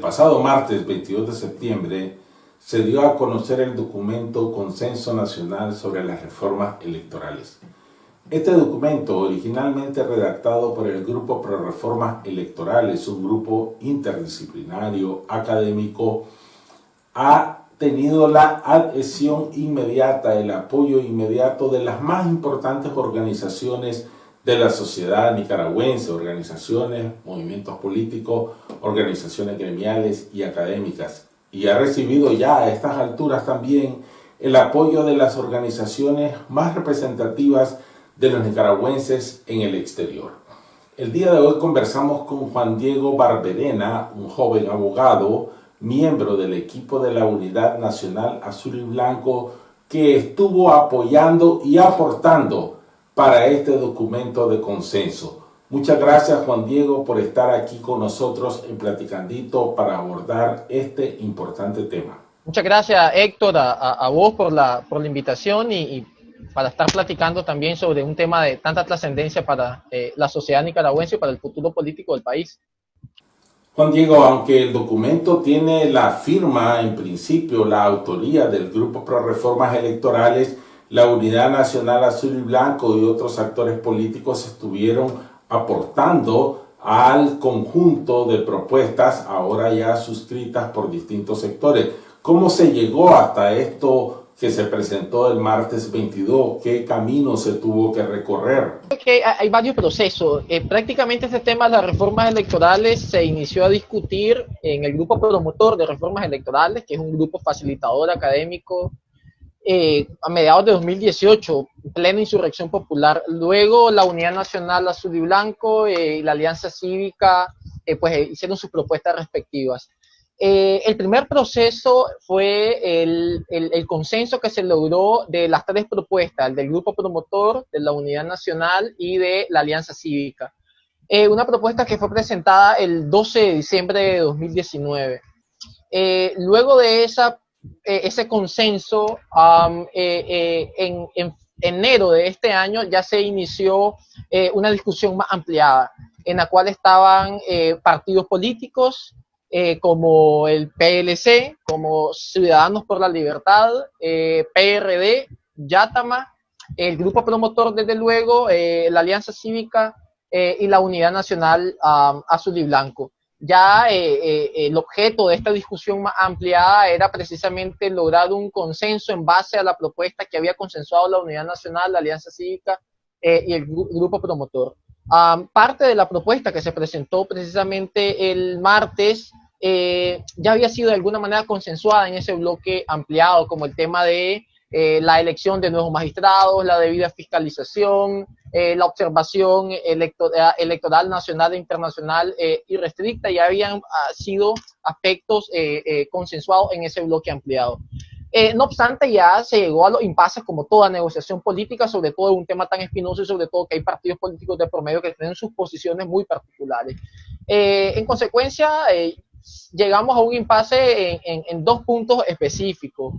pasado martes 22 de septiembre se dio a conocer el documento Consenso Nacional sobre las Reformas Electorales. Este documento, originalmente redactado por el Grupo Pro Reformas Electorales, un grupo interdisciplinario, académico, ha tenido la adhesión inmediata, el apoyo inmediato de las más importantes organizaciones de la sociedad nicaragüense, organizaciones, movimientos políticos, organizaciones gremiales y académicas. Y ha recibido ya a estas alturas también el apoyo de las organizaciones más representativas de los nicaragüenses en el exterior. El día de hoy conversamos con Juan Diego Barberena, un joven abogado, miembro del equipo de la Unidad Nacional Azul y Blanco, que estuvo apoyando y aportando para este documento de consenso. Muchas gracias, Juan Diego, por estar aquí con nosotros en Platicandito para abordar este importante tema. Muchas gracias, Héctor, a vos por la invitación y para estar platicando también sobre un tema de tanta trascendencia para la sociedad nicaragüense y para el futuro político del país. Juan Diego, aunque el documento tiene la firma, en principio, la autoría del Grupo Pro Reformas Electorales, la Unidad Nacional Azul y Blanco y otros actores políticos estuvieron aportando al conjunto de propuestas ahora ya suscritas por distintos sectores. ¿Cómo se llegó hasta esto que se presentó el martes 22? ¿Qué camino se tuvo que recorrer? Hay varios procesos. Prácticamente este tema de las reformas electorales se inició a discutir en el grupo promotor de reformas electorales, que es un grupo facilitador académico, a mediados de 2018, plena insurrección popular. Luego la Unidad Nacional Azul y Blanco y la Alianza Cívica hicieron sus propuestas respectivas. El primer proceso fue el consenso que se logró de las tres propuestas, del grupo promotor, de la Unidad Nacional y de la Alianza Cívica. Una propuesta que fue presentada el 12 de diciembre de 2019. Luego de ese consenso, en enero de este año ya se inició una discusión más ampliada, en la cual estaban partidos políticos, como el PLC, como Ciudadanos por la Libertad, PRD, Yátama, el grupo promotor, desde luego, la Alianza Cívica y la Unidad Nacional Azul y Blanco. Ya el objeto de esta discusión más ampliada era precisamente lograr un consenso en base a la propuesta que había consensuado la Unidad Nacional, la Alianza Cívica y el grupo promotor. Parte de la propuesta que se presentó precisamente el martes ya había sido de alguna manera consensuada en ese bloque ampliado, como el tema de la elección de nuevos magistrados, la debida fiscalización, la observación electoral nacional e internacional irrestricta. Ya habían sido aspectos consensuados en ese bloque ampliado. No obstante, ya se llegó a los impases, como toda negociación política, sobre todo en un tema tan espinoso y sobre todo que hay partidos políticos de por medio que tienen sus posiciones muy particulares. En consecuencia, llegamos a un impasse en dos puntos específicos.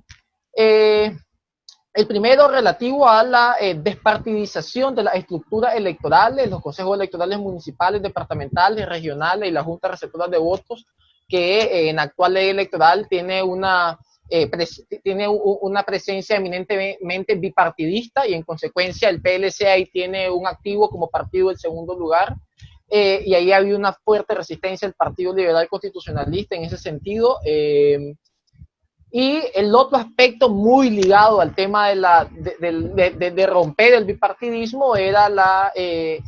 El primero, relativo a la despartidización de las estructuras electorales, los consejos electorales municipales, departamentales, regionales y las juntas receptoras de votos, que en la actual ley electoral tiene una presencia eminentemente bipartidista, y en consecuencia el PLC ahí tiene un activo como partido del segundo lugar. Y ahí había una fuerte resistencia del Partido Liberal Constitucionalista en ese sentido. Y el otro aspecto muy ligado al tema de romper el bipartidismo era la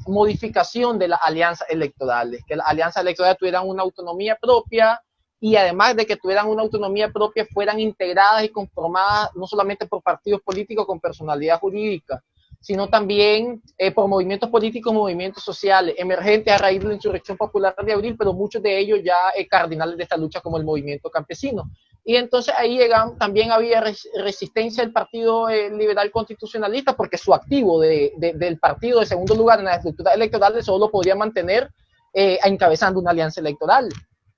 modificación de las alianzas electorales, que las alianzas electorales tuvieran una autonomía propia, y además de que tuvieran una autonomía propia, fueran integradas y conformadas no solamente por partidos políticos con personalidad jurídica, sino también por movimientos políticos, movimientos sociales, emergentes a raíz de la insurrección popular de abril, pero muchos de ellos ya cardinales de esta lucha, como el movimiento campesino. Y entonces ahí también había resistencia del Partido Liberal Constitucionalista, porque su activo del partido de segundo lugar en las estructuras electorales solo podía mantener encabezando una alianza electoral.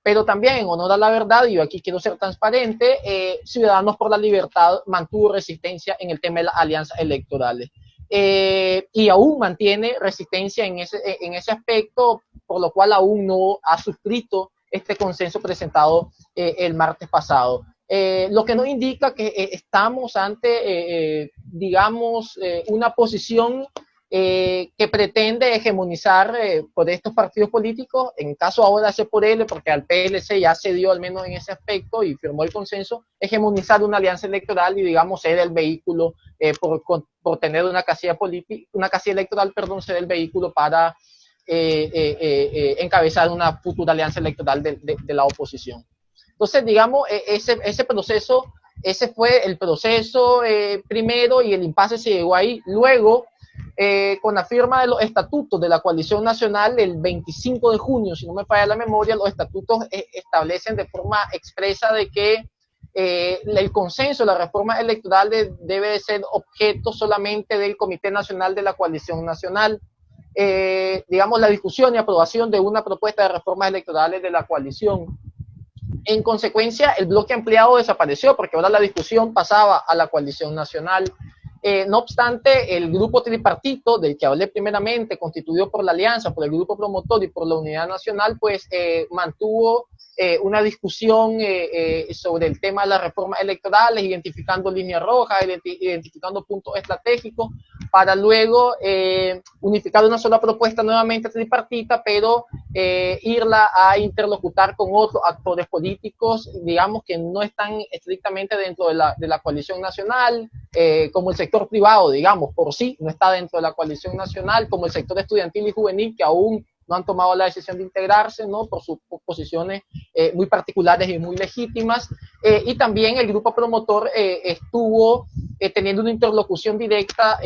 Pero también, en honor a la verdad, y yo aquí quiero ser transparente, Ciudadanos por la Libertad mantuvo resistencia en el tema de las alianzas electorales. Y aún mantiene resistencia en ese aspecto, por lo cual aún no ha suscrito este consenso presentado el martes pasado. Lo que nos indica que estamos ante, digamos, una posición que pretende hegemonizar por estos partidos políticos, en caso ahora C por L, porque al PLC ya se dio al menos en ese aspecto y firmó el consenso, hegemonizar una alianza electoral y, digamos, ser el vehículo, por tener una casilla política, una casilla electoral, perdón, ser el vehículo para encabezar una futura alianza electoral de la oposición. Entonces, digamos, ese proceso, ese fue el proceso primero, y el impasse se llegó ahí. Luego, con la firma de los estatutos de la coalición nacional el 25 de junio, si no me falla la memoria, los estatutos establecen de forma expresa de que el consenso de las reformas electorales debe de ser objeto solamente del Comité Nacional de la Coalición Nacional. Digamos, la discusión y aprobación de una propuesta de reformas electorales de la coalición. En consecuencia, el bloque ampliado desapareció porque ahora la discusión pasaba a la coalición nacional. No obstante, el grupo tripartito, del que hablé primeramente, constituido por la Alianza, por el grupo promotor y por la Unidad Nacional, pues mantuvo una discusión sobre el tema de las reformas electorales, identificando líneas rojas, identificando puntos estratégicos, para luego unificar una sola propuesta nuevamente tripartita, pero irla a interlocutar con otros actores políticos, digamos, que no están estrictamente dentro de la coalición nacional, como el sector privado, digamos, por sí, no está dentro de la coalición nacional, como el sector estudiantil y juvenil, que aún no han tomado la decisión de integrarse, ¿no? Por sus posiciones muy particulares y muy legítimas, y también el grupo promotor estuvo teniendo una interlocución directa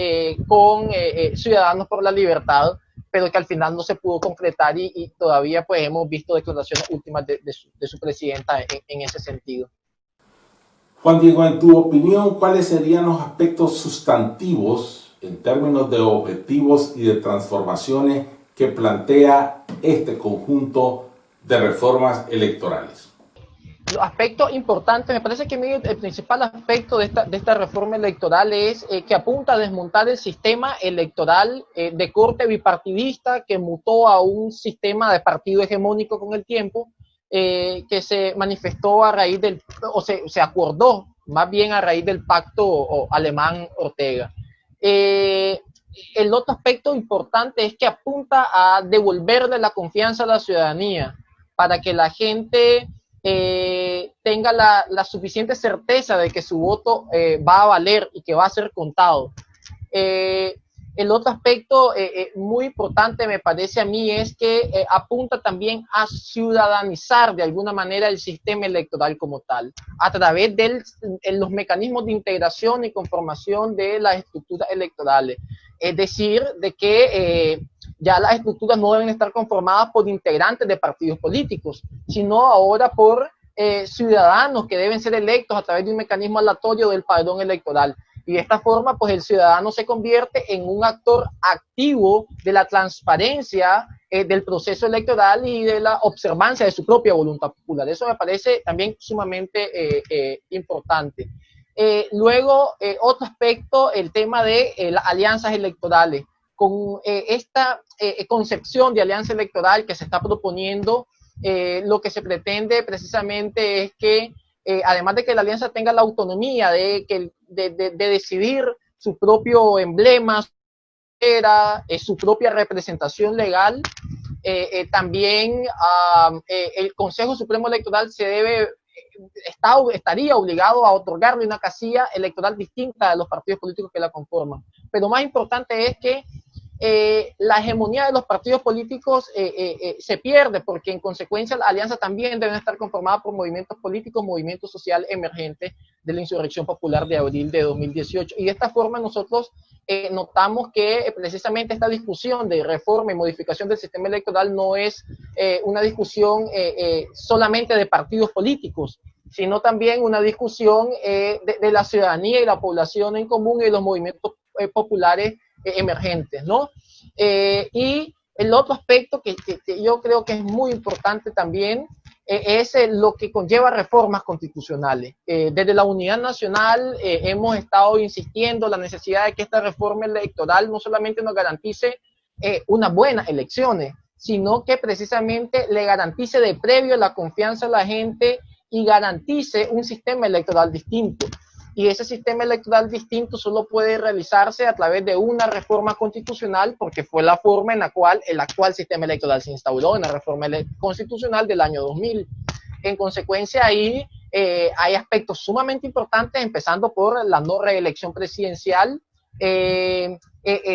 con Ciudadanos por la Libertad, pero que al final no se pudo concretar, y todavía pues hemos visto declaraciones últimas de su presidenta en ese sentido. Juan Diego, en tu opinión, ¿cuáles serían los aspectos sustantivos en términos de objetivos y de transformaciones que plantea este conjunto de reformas electorales? Los aspectos importantes, me parece que el principal aspecto de esta reforma electoral es que apunta a desmontar el sistema electoral de corte bipartidista que mutó a un sistema de partido hegemónico con el tiempo, que se manifestó a raíz se acordó más bien a raíz del pacto alemán-Ortega. El otro aspecto importante es que apunta a devolverle la confianza a la ciudadanía para que la gente tenga la suficiente certeza de que su voto va a valer y que va a ser contado. El otro aspecto muy importante, me parece a mí, es que apunta también a ciudadanizar de alguna manera el sistema electoral como tal, a través de los mecanismos de integración y conformación de las estructuras electorales. Es decir, de que ya las estructuras no deben estar conformadas por integrantes de partidos políticos, sino ahora por ciudadanos que deben ser electos a través de un mecanismo aleatorio del padrón electoral. Y de esta forma, pues el ciudadano se convierte en un actor activo de la transparencia del proceso electoral y de la observancia de su propia voluntad popular. Eso me parece también sumamente importante. Luego, otro aspecto, el tema de las alianzas electorales. Con esta concepción de alianza electoral que se está proponiendo, lo que se pretende precisamente es que además de que la alianza tenga la autonomía de decidir su propio emblema, su propia representación legal, también el Consejo Supremo Electoral estaría obligado a otorgarle una casilla electoral distinta a los partidos políticos que la conforman. Pero más importante es que la hegemonía de los partidos políticos se pierde, porque en consecuencia la alianza también debe estar conformada por movimientos políticos, movimientos sociales emergentes de la insurrección popular de abril de 2018. Y de esta forma nosotros notamos que precisamente esta discusión de reforma y modificación del sistema electoral no es una discusión solamente de partidos políticos, sino también una discusión de la ciudadanía y la población en común y de los movimientos populares emergentes, ¿no? Y el otro aspecto que yo creo que es muy importante también es lo que conlleva reformas constitucionales. Desde la Unidad Nacional hemos estado insistiendo en la necesidad de que esta reforma electoral no solamente nos garantice unas buenas elecciones, sino que precisamente le garantice de previo la confianza a la gente y garantice un sistema electoral distinto. Y ese sistema electoral distinto solo puede realizarse a través de una reforma constitucional, porque fue la forma en la cual el actual sistema electoral se instauró, en la reforma constitucional del año 2000. En consecuencia, ahí hay aspectos sumamente importantes, empezando por la no reelección presidencial,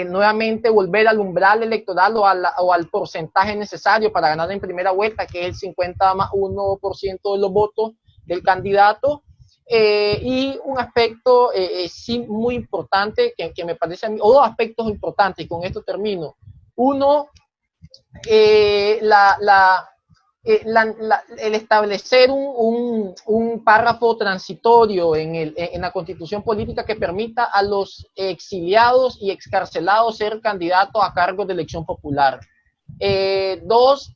nuevamente volver al umbral electoral o al porcentaje necesario para ganar en primera vuelta, que es el 50 más 1% de los votos del candidato. Y un aspecto sí muy importante que me parece a mí, o dos aspectos importantes, y con esto termino. Uno, el establecer un párrafo transitorio en la Constitución política que permita a los exiliados y excarcelados ser candidatos a cargos de elección popular. Dos,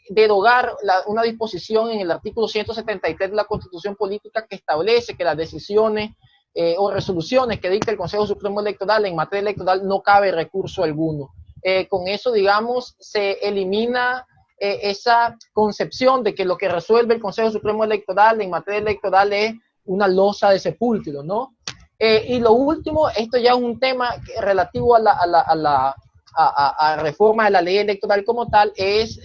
derogar una disposición en el artículo 173 de la Constitución política que establece que las decisiones o resoluciones que dicta el Consejo Supremo Electoral en materia electoral no cabe recurso alguno. Con eso, digamos, se elimina esa concepción de que lo que resuelve el Consejo Supremo Electoral en materia electoral es una losa de sepulcro, ¿no? Y lo último, esto ya es un tema relativo a la reforma de la ley electoral como tal, es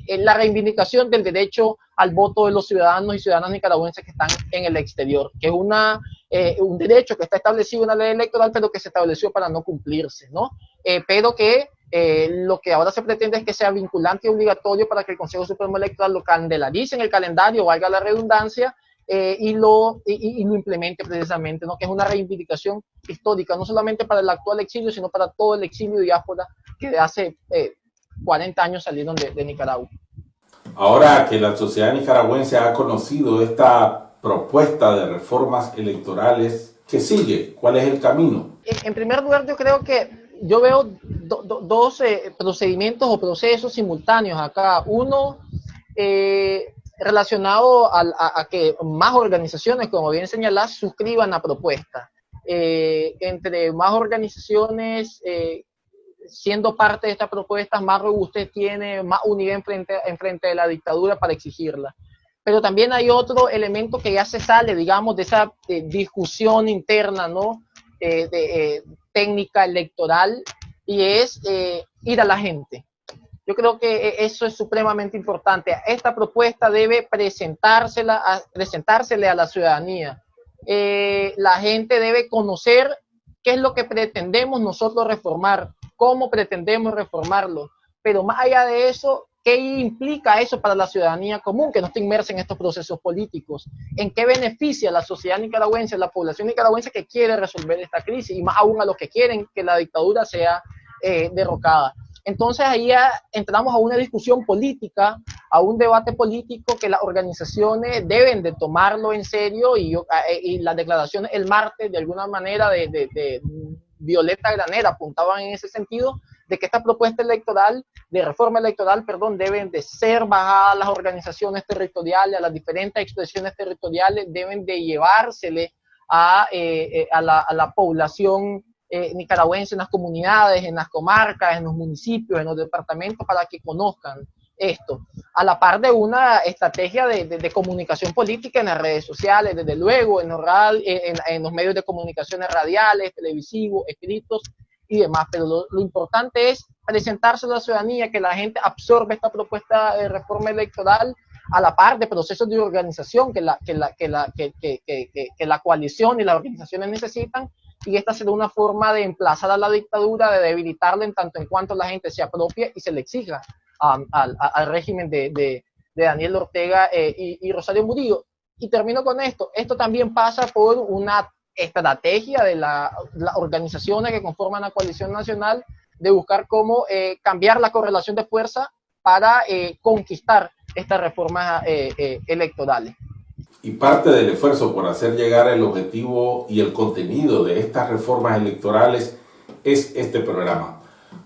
la reivindicación del derecho al voto de los ciudadanos y ciudadanas nicaragüenses que están en el exterior, que es un derecho que está establecido en la ley electoral, pero que se estableció para no cumplirse, ¿no? Pero que lo que ahora se pretende es que sea vinculante y obligatorio para que el Consejo Supremo Electoral lo calendarice en el calendario, valga la redundancia, y lo implemente precisamente, ¿no? Que es una reivindicación histórica, no solamente para el actual exilio, sino para todo el exilio y diáspora que de hace 40 años salieron de Nicaragua. Ahora que la sociedad nicaragüense ha conocido esta propuesta de reformas electorales, ¿qué sigue? ¿Cuál es el camino? En primer lugar, yo veo dos procedimientos o procesos simultáneos acá. Uno, relacionado a que más organizaciones, como bien señalás, suscriban la propuesta. Entre más organizaciones siendo parte de esta propuesta, más robustez tiene, más unidad en frente de la dictadura para exigirla. Pero también hay otro elemento que ya se sale, digamos, de esa discusión interna, ¿no? Técnica electoral, y es ir a la gente. Yo creo que eso es supremamente importante. Esta propuesta debe presentársele a la ciudadanía. La gente debe conocer qué es lo que pretendemos nosotros reformar, cómo pretendemos reformarlo, pero más allá de eso, ¿qué implica eso para la ciudadanía común que no está inmersa en estos procesos políticos? ¿En qué beneficia a la sociedad nicaragüense, a la población nicaragüense que quiere resolver esta crisis, y más aún a los que quieren que la dictadura sea derrocada? Entonces ahí ya entramos a una discusión política, a un debate político que las organizaciones deben de tomarlo en serio, y las declaraciones el martes de alguna manera de Violeta Granera apuntaban en ese sentido, de que esta propuesta electoral, de reforma electoral, perdón, deben de ser bajadas a las organizaciones territoriales, a las diferentes expresiones territoriales, deben de llevársele a la población nicaragüense en las comunidades, en las comarcas, en los municipios, en los departamentos, para que conozcan esto, a la par de una estrategia de comunicación política en las redes sociales, desde luego, en los medios de comunicaciones radiales, televisivos, escritos y demás. Pero lo importante es presentarse a la ciudadanía, que la gente absorbe esta propuesta de reforma electoral a la par de procesos de organización que la coalición y las organizaciones necesitan, y esta será una forma de emplazar a la dictadura, de debilitarla en tanto en cuanto la gente se apropie y se le exija al régimen de Daniel Ortega y Rosario Murillo. Y termino con esto. Esto también pasa por una estrategia de las organizaciones que conforman la coalición nacional de buscar cómo cambiar la correlación de fuerza para conquistar estas reformas electorales. Y parte del esfuerzo por hacer llegar el objetivo y el contenido de estas reformas electorales es este programa.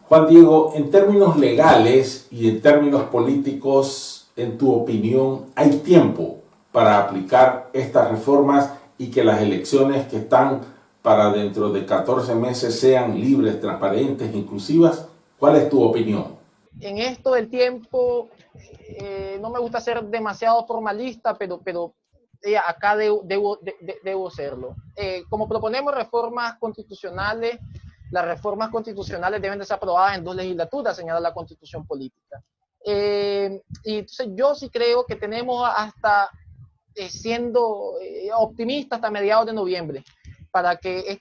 Juan Diego, en términos legales y en términos políticos, en tu opinión, ¿hay tiempo para aplicar estas reformas y que las elecciones que están para dentro de 14 meses sean libres, transparentes, inclusivas? ¿Cuál es tu opinión? en esto del tiempo, no me gusta ser demasiado formalista, pero acá debo serlo. Como proponemos reformas constitucionales, las reformas constitucionales deben de ser aprobadas en 2 legislaturas, señala la Constitución Política. Y entonces yo sí creo que tenemos hasta, siendo optimistas, hasta mediados de noviembre, para que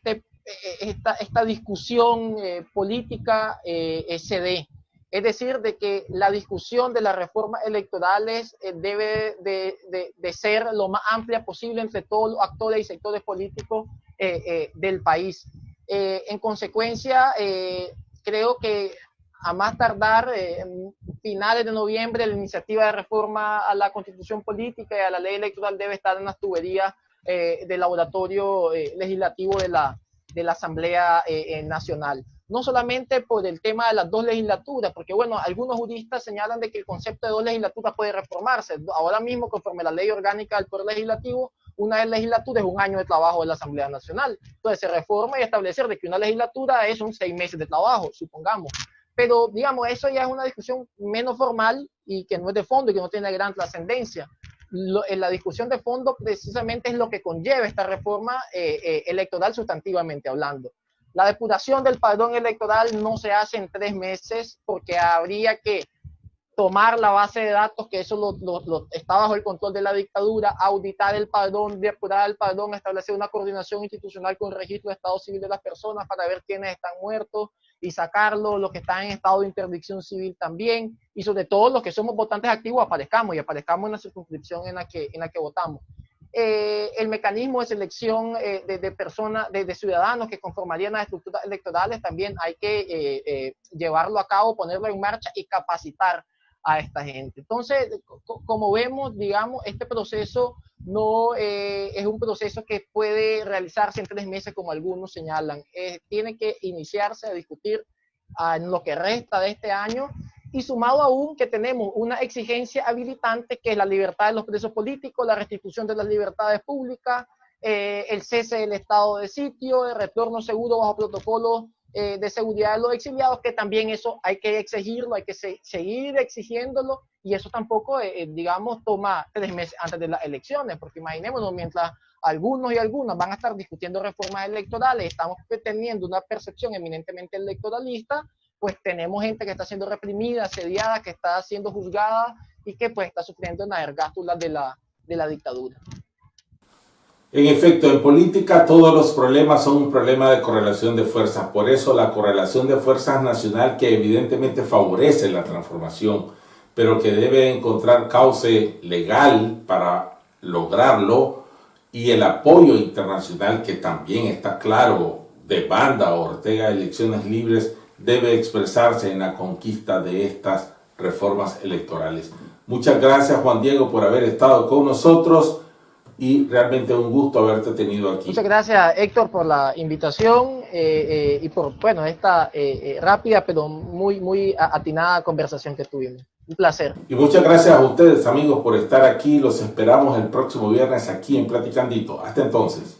esta discusión política se dé. Es decir, de que la discusión de las reformas electorales debe de ser lo más amplia posible entre todos los actores y sectores políticos del país. En consecuencia, creo que a más tardar, finales de noviembre, la iniciativa de reforma a la Constitución Política y a la ley electoral debe estar en las tuberías del laboratorio legislativo de la Asamblea Nacional. No solamente por el tema de las 2 legislaturas, porque bueno, algunos juristas señalan de que el concepto de 2 legislaturas puede reformarse. Ahora mismo, conforme la ley orgánica del Poder Legislativo, una legislatura es 1 año de trabajo de la Asamblea Nacional. Entonces se reforma y establecer de que una legislatura son 6 meses de trabajo, supongamos. Pero, digamos, eso ya es una discusión menos formal y que no es de fondo y que no tiene gran trascendencia. La discusión de fondo precisamente es lo que conlleva esta reforma electoral sustantivamente hablando. La depuración del padrón electoral no se hace en 3 meses porque habría que tomar la base de datos, que eso está bajo el control de la dictadura, auditar el padrón, depurar el padrón, establecer una coordinación institucional con el registro de estado civil de las personas para ver quiénes están muertos y sacarlos, los que están en estado de interdicción civil también, y sobre todo los que somos votantes activos aparezcamos en la circunscripción en la que votamos. El mecanismo de selección de personas, de ciudadanos que conformarían las estructuras electorales, también hay que llevarlo a cabo, ponerlo en marcha y capacitar a esta gente. Entonces, como vemos, digamos, este proceso no es un proceso que puede realizarse en 3 meses como algunos señalan. Tiene que iniciarse a discutir en lo que resta de este año, y sumado aún que tenemos una exigencia habilitante que es la libertad de los presos políticos, la restitución de las libertades públicas, el cese del estado de sitio, el retorno seguro bajo protocolos de seguridad de los exiliados, que también eso hay que exigirlo, hay que seguir exigiéndolo, y eso tampoco, digamos, toma 3 meses antes de las elecciones, porque imaginémonos, mientras algunos y algunas van a estar discutiendo reformas electorales, estamos teniendo una percepción eminentemente electoralista, pues tenemos gente que está siendo reprimida, asediada, que está siendo juzgada y que pues está sufriendo en las ergástulas de la dictadura. En efecto, en política todos los problemas son un problema de correlación de fuerzas. Por eso la correlación de fuerzas nacional, que evidentemente favorece la transformación, pero que debe encontrar cauce legal para lograrlo, y el apoyo internacional, que también está claro, demanda a Ortega elecciones libres, debe expresarse en la conquista de estas reformas electorales. Muchas gracias, Juan Diego, por haber estado con nosotros, y realmente un gusto haberte tenido aquí. Muchas gracias, Héctor, por la invitación y por, bueno, esta rápida pero muy atinada conversación que tuvimos. Un placer. Y muchas gracias a ustedes, amigos, por estar aquí. Los esperamos el próximo viernes aquí en Platicandito. Hasta entonces.